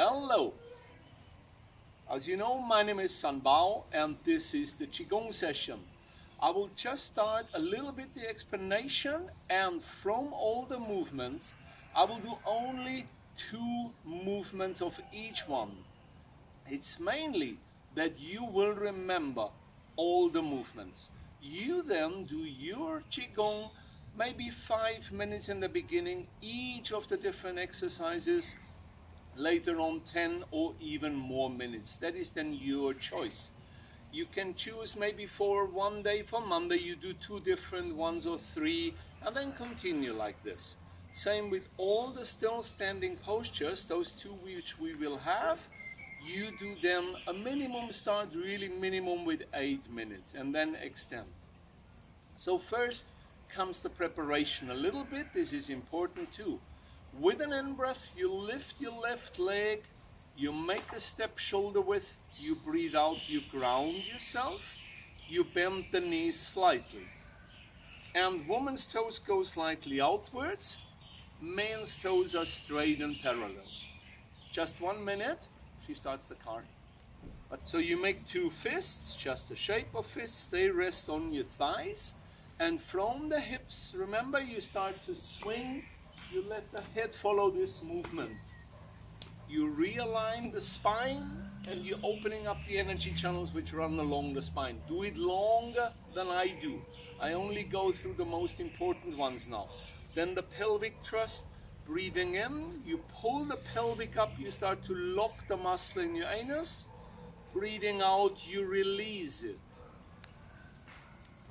Hello! As you know, my name is Sanbao and this is the Qigong session. I will just start a little bit the explanation, and from all the movements I will do only 2 movements of each one. It's mainly that you will remember all the movements. You then do your Qigong maybe 5 minutes in the beginning, each of the different exercises, later on 10 or even more minutes. That is then your choice. You can choose maybe for one day, for Monday you do 2 different ones or 3, and then continue like this. Same with all the still standing postures, those 2 which we will have. You do them a minimum, start really minimum with 8 minutes and then extend. So first comes the preparation a little bit. This is important too. With an in-breath, you lift your left leg, you make a step shoulder width, you breathe out, you ground yourself, you bend the knees slightly. And woman's toes go slightly outwards, man's toes are straight and parallel. Just 1 minute, she starts the card. So you make 2 fists, just the shape of fists, they rest on your thighs. And from the hips, remember, you start to swing. You let the head follow this movement. You realign the spine and you're opening up the energy channels which run along the spine. Do it longer than I do. I only go through the most important ones now. Then the pelvic thrust, breathing in, you pull the pelvic up, you start to lock the muscle in your anus. Breathing out, you release it.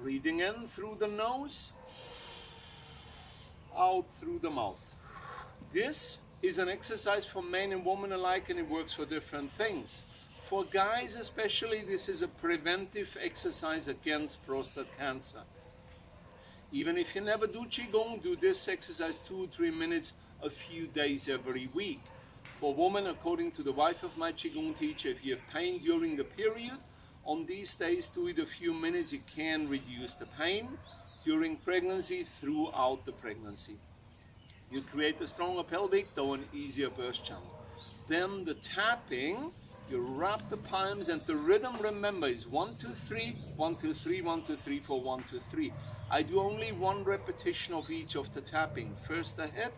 Breathing in through the nose, out through the mouth. This is an exercise for men and women alike, and it works for different things. For guys especially, this is a preventive exercise against prostate cancer. Even if you never do Qigong, do this exercise 2 or 3 minutes a few days every week. For women, according to the wife of my Qigong teacher, if you have pain during the period, on these days do it a few minutes, it can reduce the pain. During pregnancy, throughout the pregnancy. You create a stronger pelvic, though an easier birth channel. Then the tapping, you wrap the palms, and the rhythm, remember, is 1, 2, 3, 1, 2, 3, 1, 2, 3, 4, 1, 2, 3. I do only 1 repetition of each of the tapping. First the head,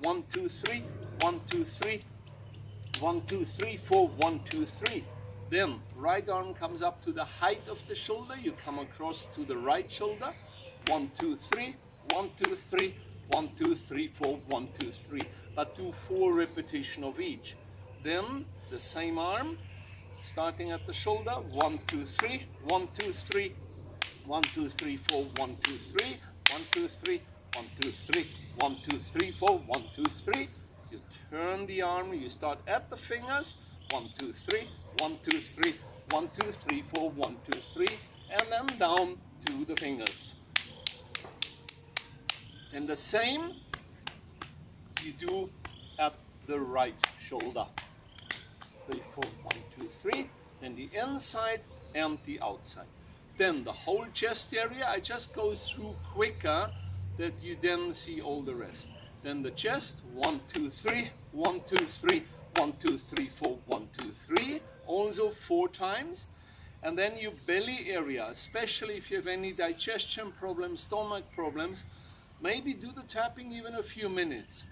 1, 2, 3, 1, 2, 3, 1, 2, 3, 4, 1, 2, 3. Then right arm comes up to the height of the shoulder, you come across to the right shoulder. 1, 2, 3, 1, 2, 3, 1, 2, 3, 4, 1, 2, 3. But do 4 repetitions of each. Then the same arm, starting at the shoulder. 1, 2, 3, 1, 2, 3, 1, 2, 3, 4, 1, 2, 3, 1, 2, 3, 1, 2, 3, 1, 2, 3, 4, 1, 2, 3. You turn the arm, you start at the fingers. 1, 2, 3, 1, 2, 3, 1, 2, 3, 4, 1, 2, 3, and then down to the fingers. And the same you do at the right shoulder. 3, 4, 1, 2, 3. Then the inside and the outside. Then the whole chest area, I just go through quicker that you then see all the rest. Then the chest, 1, 2, 3, 1, 2, 3, 1, 2, 3, 4, 1, 2, 3. Also 4 times. And then your belly area, especially if you have any digestion problems, stomach problems, maybe do the tapping even a few minutes.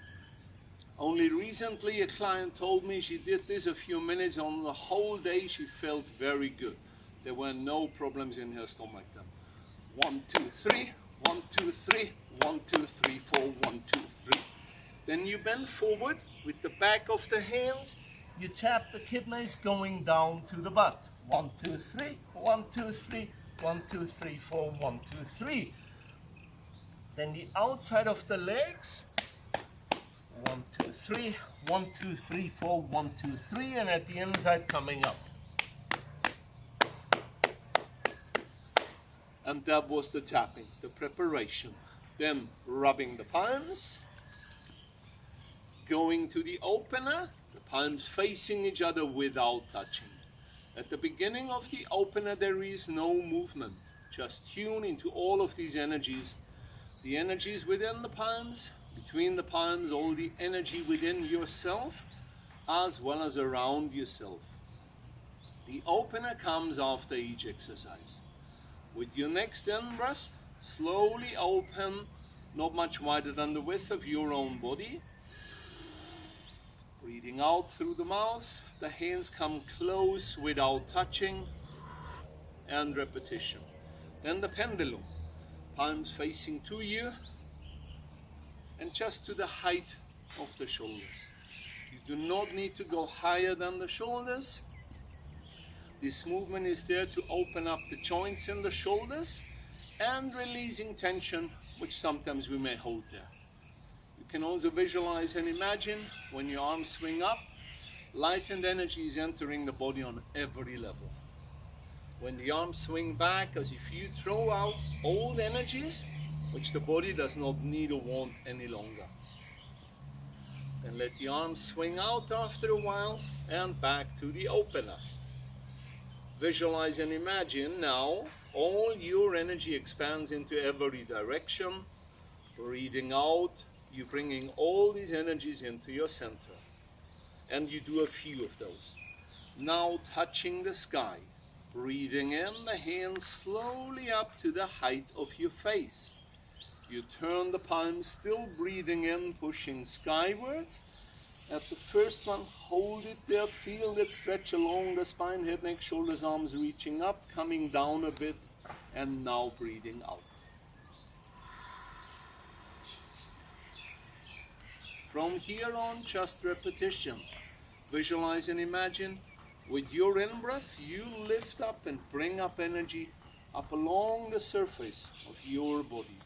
Only recently a client told me she did this a few minutes, on the whole day she felt very good. There were no problems in her stomach then. 1, 2, 3, 1, 2, 3, 1, 2, 3, 4, 1, 2, 3. Then you bend forward with the back of the hands. You tap the kidneys going down to the butt. 1, 2, 3, 1, 2, 3, 1, 2, 3, 4, 1, 2, 3. Then the outside of the legs, 1, 2, 3, 1, 2, 3, 4, 1, 2, 3, and at the inside coming up. And that was the tapping, the preparation. Then rubbing the palms, going to the opener, the palms facing each other without touching. At the beginning of the opener there is no movement, just tune into all of these energies. The energies within the palms, between the palms, all the energy within yourself. as well as around yourself. The opener comes after each exercise. With your next in-breath, slowly open, not much wider than the width of your own body. Breathing out through the mouth, the hands come close without touching, and repetition. Then the pendulum, palms facing to you and just to the height of the shoulders. You do not need to go higher than the shoulders. This movement is there to open up the joints in the shoulders and releasing tension, which sometimes we may hold there. You can also visualize and imagine when your arms swing up, light and energy is entering the body on every level. When the arms swing back, as if you throw out old energies, which the body does not need or want any longer. Then let the arms swing out after a while and back to the opener. Visualize and imagine now all your energy expands into every direction. Breathing out, you're bringing all these energies into your center. And you do a few of those. Now touching the sky. Breathing in, the hands slowly up to the height of your face. You turn the palms, still breathing in, pushing skywards. At the first one, hold it there, feel that stretch along the spine, head, neck, shoulders, arms reaching up, coming down a bit, and now breathing out. From here on, just repetition. Visualize and imagine. With your in-breath, you lift up and bring up energy up along the surface of your body.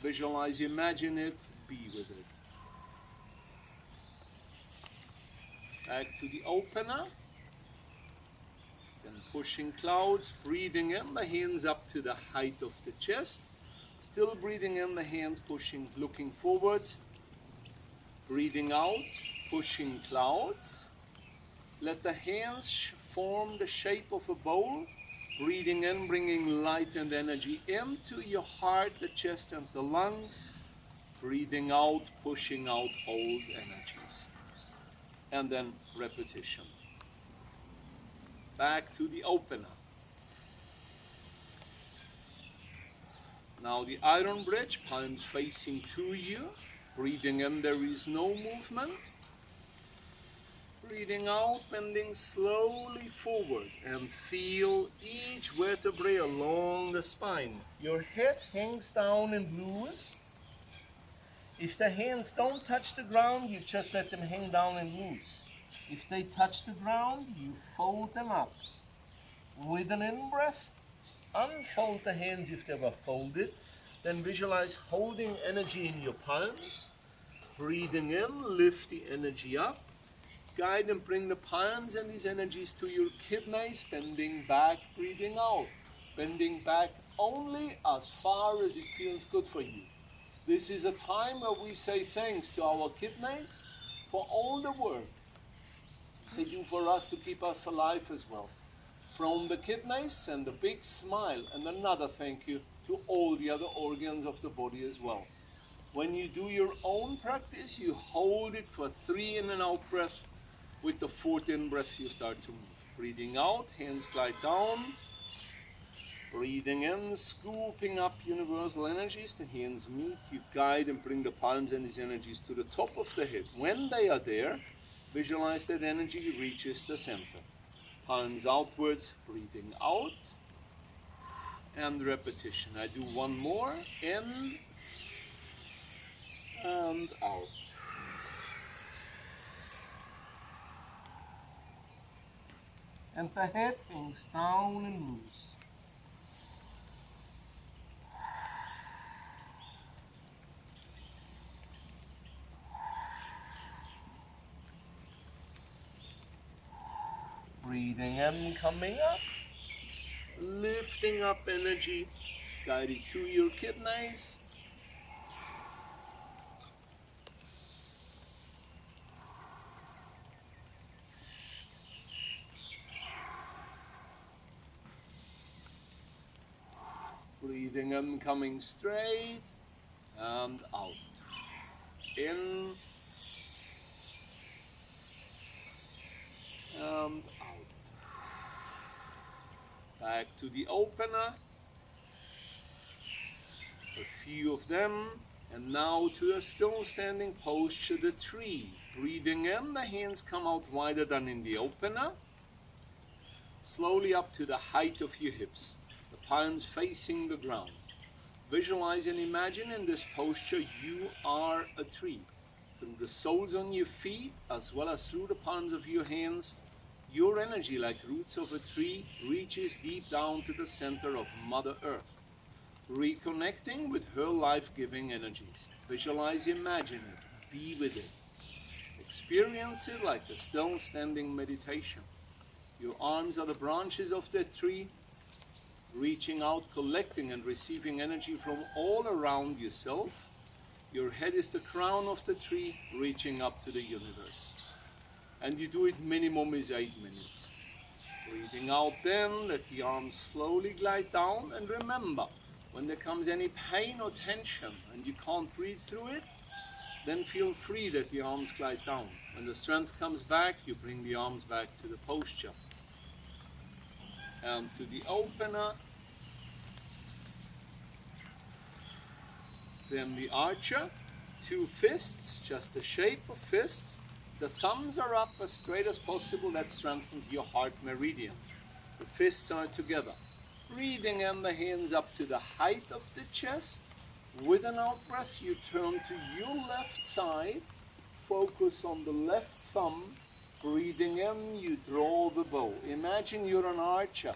Visualize, imagine it, be with it. Back to the opener. Then pushing clouds, breathing in, the hands up to the height of the chest. Still breathing in, the hands pushing, looking forwards. Breathing out, pushing clouds. Let the hands form the shape of a bowl. Breathing in, bringing light and energy into your heart, the chest and the lungs. Breathing out, pushing out old energies. And then repetition. Back to the opener. Now the iron bridge, palms facing to you. Breathing in, there is no movement. Breathing out, bending slowly forward and feel each vertebrae along the spine. Your head hangs down and loose. If the hands don't touch the ground, you just let them hang down and loose. If they touch the ground, you fold them up. With an in-breath, unfold the hands if they were folded. Then visualize holding energy in your palms. Breathing in, lift the energy up. Guide and bring the palms and these energies to your kidneys, bending back, breathing out. Bending back only as far as it feels good for you. This is a time where we say thanks to our kidneys for all the work they do for us to keep us alive as well. From the kidneys, send a big smile and another thank you to all the other organs of the body as well. When you do your own practice, you hold it for 3 in and out breath. With the 4th in-breath, you start to move. Breathing out, hands glide down. Breathing in, scooping up universal energies. The hands meet, you guide and bring the palms and these energies to the top of the head. When they are there, visualize that energy reaches the center. Palms outwards, breathing out. And repetition. I do one more. In and out. And the head hangs down and loose. Breathing in, coming up. Lifting up energy, guiding to your kidneys. Breathing in, coming straight, and out. In, and out. Back to the opener. A few of them. And now to a still standing posture, the tree. Breathing in, the hands come out wider than in the opener. Slowly up to the height of your hips, the palms facing the ground. Visualize and imagine in this posture you are a tree. Through the soles on your feet, as well as through the palms of your hands, your energy, like roots of a tree, reaches deep down to the center of Mother Earth, reconnecting with her life-giving energies. Visualize, imagine it, be with it. Experience it like a still standing meditation. Your arms are the branches of the tree, reaching out, collecting and receiving energy from all around yourself. Your head is the crown of the tree, reaching up to the universe. And you do it minimum is 8 minutes. Breathing out then, let the arms slowly glide down, and remember, when there comes any pain or tension and you can't breathe through it, then feel free that the arms glide down. When the strength comes back, you bring the arms back to the posture. And to the opener. Then the archer, 2 fists, just the shape of fists. The thumbs are up as straight as possible. That strengthens your heart meridian. The fists are together. Breathing in, the hands up to the height of the chest. With an out breath, you turn to your left side. Focus on the left thumb. Breathing in, you draw the bow. Imagine you're an archer.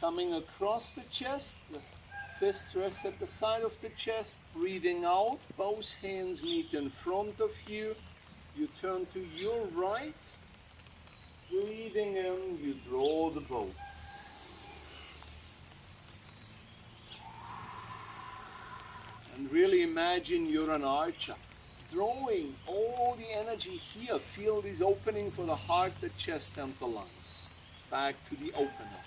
Coming across the chest, the fists rest at the side of the chest. Breathing out, both hands meet in front of you. You turn to your right. Breathing in, you draw the bow. And really imagine you're an archer. Drawing all the energy here. Feel this opening for the heart, the chest and the lungs. Back to the opener.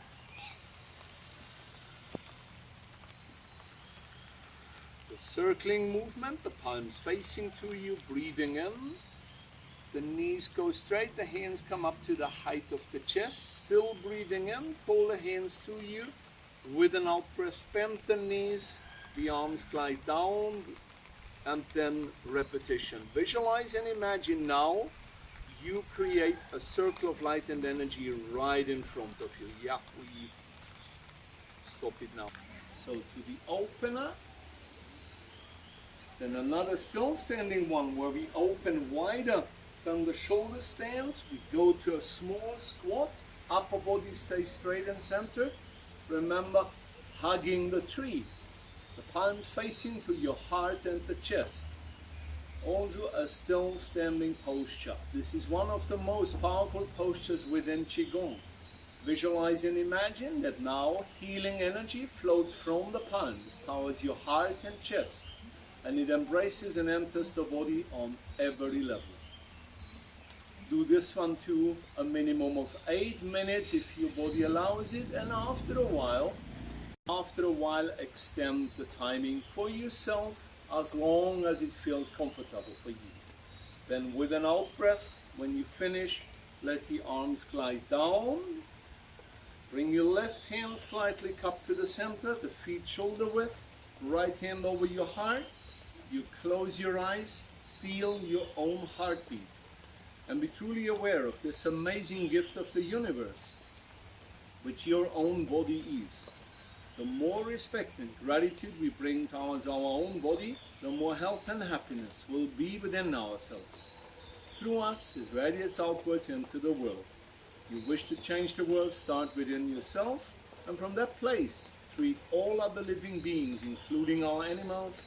The circling movement, the palms facing to you, breathing in. The knees go straight, the hands come up to the height of the chest. Still breathing in, pull the hands to you. With an out breath, bend the knees, the arms glide down. And then repetition. Visualize and imagine now you create a circle of light and energy right in front of you. Yeah, we stop it now. So to the opener, then another still standing one where we open wider than the shoulder stands. We go to a small squat, upper body stays straight and centered. Remember, hugging the tree. The palms facing to your heart and the chest. Also a still standing posture. This is one of the most powerful postures within Qigong. Visualize and imagine that now healing energy flows from the palms towards your heart and chest, and it embraces and enters the body on every level. Do this one to a minimum of 8 minutes if your body allows it, and after a while extend the timing for yourself as long as it feels comfortable for you. Then with an out breath, when you finish, let the arms glide down. Bring your left hand slightly cupped to the center, the feet shoulder width, right hand over your heart. You close your eyes, feel your own heartbeat, and be truly aware of this amazing gift of the universe, which your own body is. The more respect and gratitude we bring towards our own body, the more health and happiness will be within ourselves. Through us, it radiates outwards into the world. If you wish to change the world, start within yourself, and from that place, treat all other living beings, including our animals,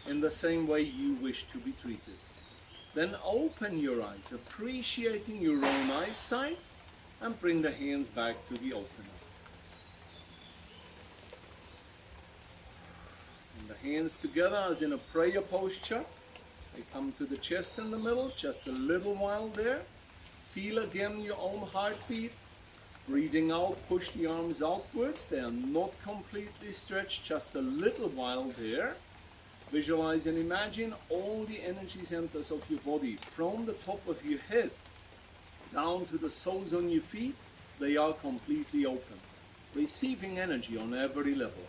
in the same way you wish to be treated. Then open your eyes, appreciating your own eyesight, and bring the hands back to the opener. And the hands together as in a prayer posture. They come to the chest in the middle, just a little while there. Feel again your own heartbeat. Breathing out, push the arms outwards. They are not completely stretched, just a little while there. Visualize and imagine all the energy centers of your body from the top of your head down to the soles on your feet, they are completely open, receiving energy on every level.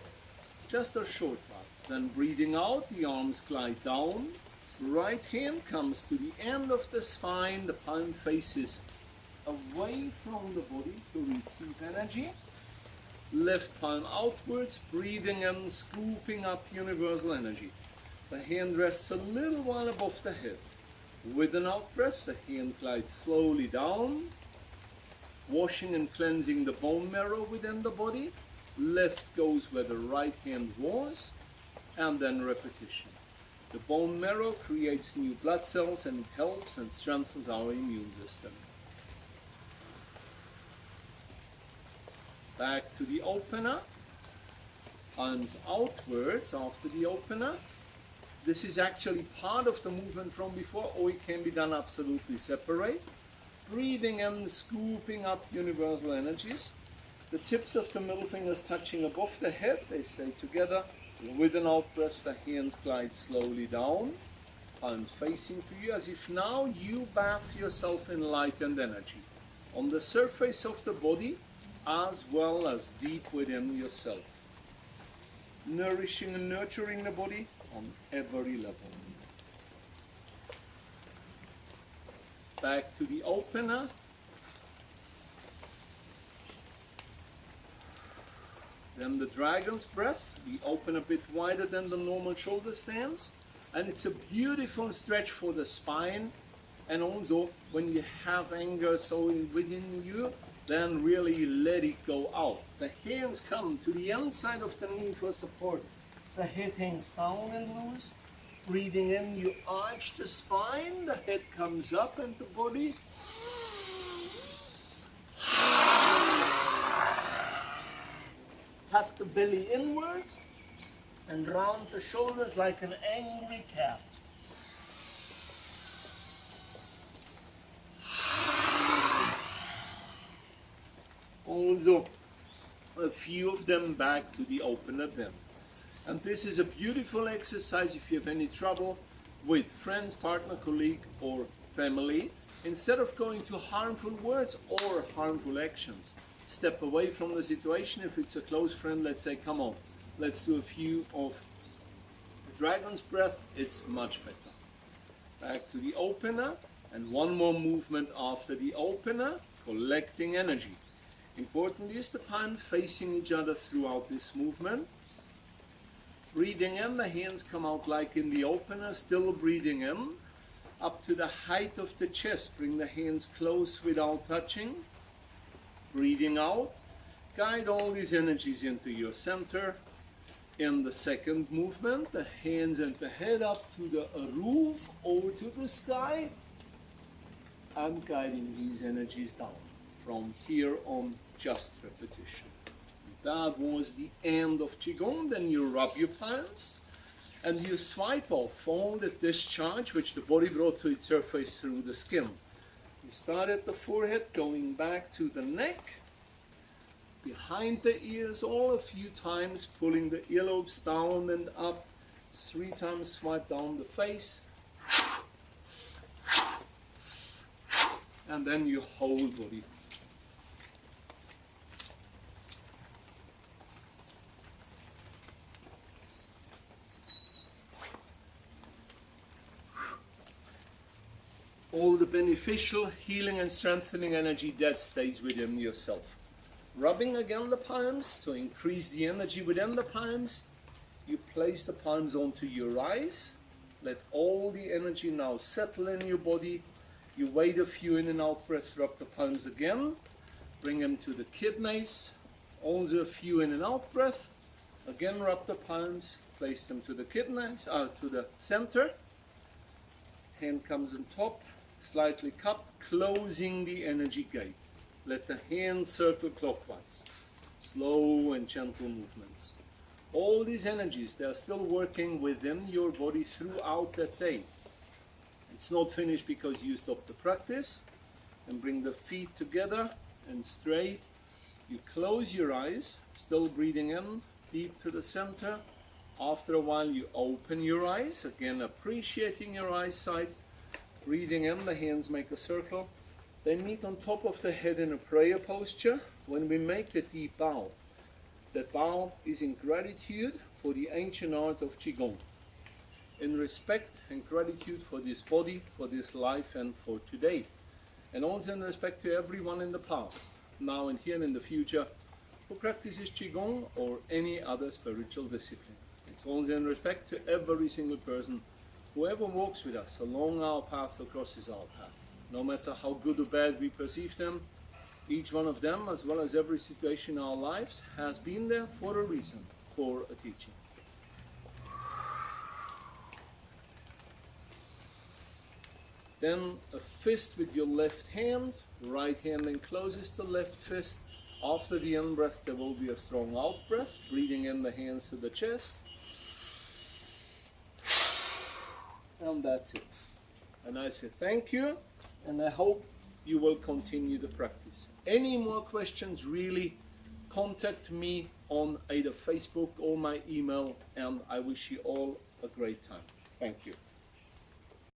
Just a short part. Then breathing out, the arms glide down. Right hand comes to the end of the spine, the palm faces away from the body to receive energy. Left palm outwards, breathing in, scooping up universal energy. The hand rests a little while above the head. With an out breath, the hand glides slowly down, washing and cleansing the bone marrow within the body. Left goes where the right hand was, and then repetition. The bone marrow creates new blood cells and it helps and strengthens our immune system. Back to the opener, palms outwards after the opener. This is actually part of the movement from before, or it can be done absolutely separate. Breathing in, scooping up universal energies. The tips of the middle fingers touching above the head, they stay together. With an out breath, the hands glide slowly down, palms facing to you, as if now you bath yourself in light and energy on the surface of the body as well as deep within yourself, nourishing and nurturing the body on every level. Back to the opener. Then the dragon's breath. We open a bit wider than the normal shoulder stance. And it's a beautiful stretch for the spine. And also, when you have anger so within you, then really let it go out. The hands come to the inside of the knee for support. The head hangs down and loose. Breathing in, you arch the spine. The head comes up and the body. Tuck the belly inwards and round the shoulders like an angry cat. Also, a few of them back to the opener then. And this is a beautiful exercise if you have any trouble with friends, partner, colleague, or family. Instead of going to harmful words or harmful actions, step away from the situation. If it's a close friend, let's say, come on, let's do a few of the dragon's breath. It's much better. Back to the opener, and one more movement after the opener, collecting energy. Important is the palms facing each other throughout this movement. Breathing in, the hands come out like in the opener, still breathing in. Up to the height of the chest, bring the hands close without touching. Breathing out, guide all these energies into your center. In the second movement, the hands and the head up to the roof, over to the sky, and guiding these energies down. From here on, just repetition. That was the end of Qigong. Then you rub your palms and you swipe off all the discharge which the body brought to its surface through the skin. You start at the forehead, going back to the neck, behind the ears, all a few times, pulling the earlobes down and up. 3 times swipe down the face. And then your whole body. All the beneficial healing and strengthening energy that stays within yourself. Rubbing again the palms to increase the energy within the palms. You place the palms onto your eyes. Let all the energy now settle in your body. You wait a few in and out breaths, rub the palms again. Bring them to the kidneys. Also a few in and out breath. Again rub the palms, place them to the kidneys, to the center. Hand comes on top. Slightly cupped, closing the energy gate. Let the hands circle clockwise. Slow and gentle movements. All these energies, they are still working within your body throughout that day. It's not finished because you stopped the practice. And bring the feet together and straight. You close your eyes, still breathing in, deep to the center. After a while you open your eyes, again appreciating your eyesight. Breathing in, the hands make a circle. They meet on top of the head in a prayer posture. When we make the deep bow, that bow is in gratitude for the ancient art of Qigong, in respect and gratitude for this body, for this life, and for today, and also in respect to everyone in the past, now and here and in the future, who practices Qigong or any other spiritual discipline. It's also in respect to every single person, whoever walks with us along our path or crosses our path. No matter how good or bad we perceive them, each one of them, as well as every situation in our lives, has been there for a reason, for a teaching. Then a fist with your left hand, right hand encloses the left fist. After the in-breath there will be a strong out-breath, breathing in the hands to the chest. And that's it. And I say thank you, and I hope you will continue the practice. Any more questions, really, contact me on either Facebook or my email, and I wish you all a great time. Thank you.